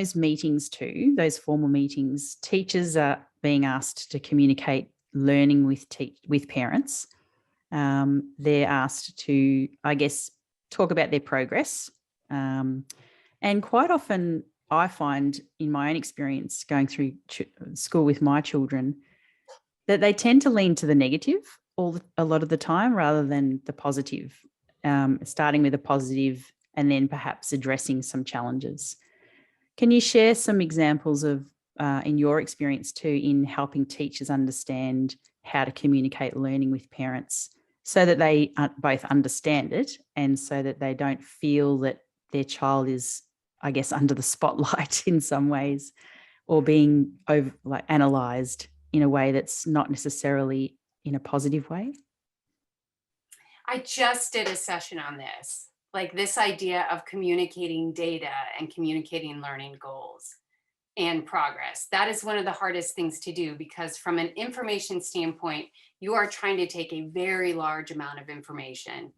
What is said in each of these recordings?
those meetings too, those formal meetings, teachers are being asked to communicate learning with parents. They're asked to, I guess, talk about their progress. And quite often I find in my own experience going through school with my children that they tend to lean to the negative a lot of the time rather than the positive, starting with a positive and then perhaps addressing some challenges. Can you share some examples of, in your experience too, in helping teachers understand how to communicate learning with parents so that they both understand it and so that they don't feel that their child is, I guess, under the spotlight in some ways or being analysed in a way that's not necessarily in a positive way? I just did a session on this, like this idea of communicating data and communicating learning goals and progress. That is one of the hardest things to do because from an information standpoint, you are trying to take a very large amount of information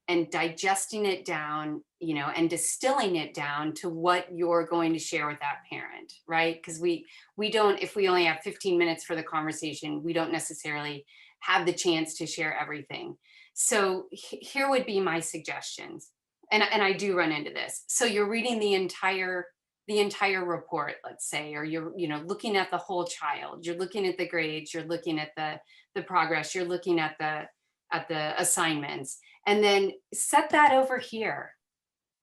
and digesting it down, and distilling it down to what you're going to share with that parent, right? Because we don't, if we only have 15 minutes for the conversation, we don't necessarily have the chance to share everything. So here would be my suggestions. And I do run into this. So you're reading the entire report, let's say, or you're looking at the whole child, you're looking at the grades, you're looking at the progress, you're looking at the assignments, and then set that over here,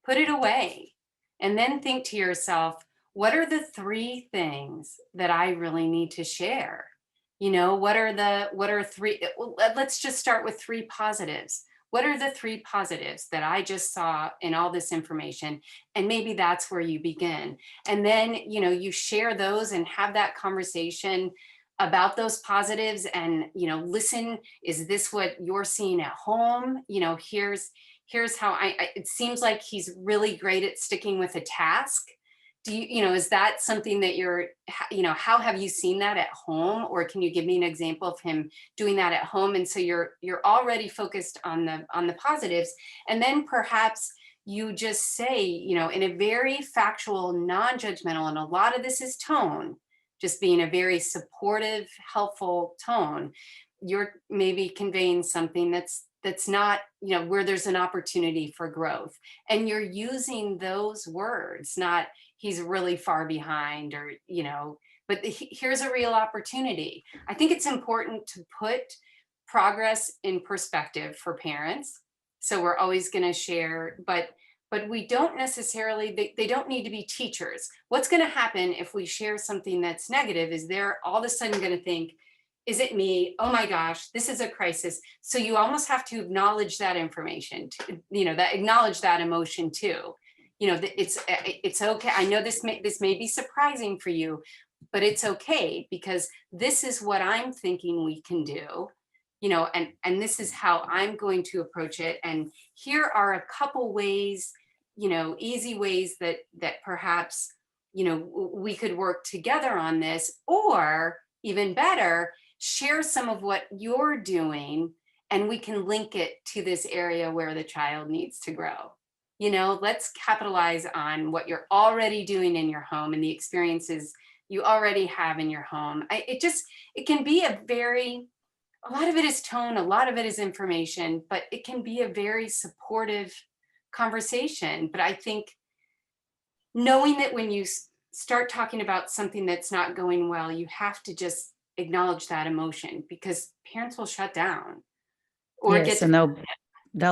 put it away, and then think to yourself, what are the 3 things that I really need to share? What are 3, well, let's just start with 3 positives. What are the 3 positives that I just saw in all this information? And maybe that's where you begin. And then, you share those and have that conversation about those positives and, listen, is this what you're seeing at home? Here's how it seems like he's really great at sticking with a task. Is that something that how have you seen that at home? Or can you give me an example of him doing that at home? And so you're already focused on the positives. And then perhaps you just say, in a very factual, non-judgmental, and a lot of this is tone, just being a very supportive, helpful tone, you're maybe conveying something that's not, where there's an opportunity for growth. And you're using those words, not he's really far behind or, but here's a real opportunity. I think it's important to put progress in perspective for parents. So we're always going to share, but we don't necessarily, they don't need to be teachers. What's going to happen if we share something that's negative is they're all of a sudden going to think, is it me? Oh my gosh, this is a crisis. So you almost have to acknowledge that information, acknowledge that emotion too. It's okay. I know this may be surprising for you, but it's okay because this is what I'm thinking we can do. And this is how I'm going to approach it. And here are a couple ways, easy ways that perhaps, we could work together on this, or even better, share some of what you're doing and we can link it to this area where the child needs to grow. Let's capitalize on what you're already doing in your home and the experiences you already have in your home. It can be a lot of it is tone, a lot of it is information, but it can be a very supportive conversation. But I think knowing that when you start talking about something that's not going well, you have to just acknowledge that emotion because parents will shut down or Yes, and they'll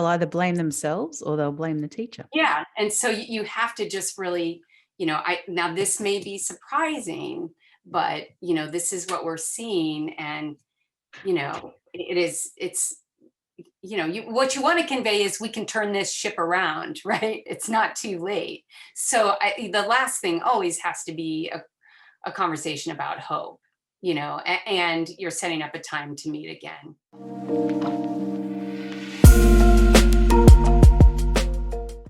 either blame themselves or they'll blame the teacher. Yeah. And so you have to just really, now this may be surprising, but this is what we're seeing. And, what you want to convey is we can turn this ship around, right? It's not too late. So the last thing always has to be a conversation about hope, and you're setting up a time to meet again.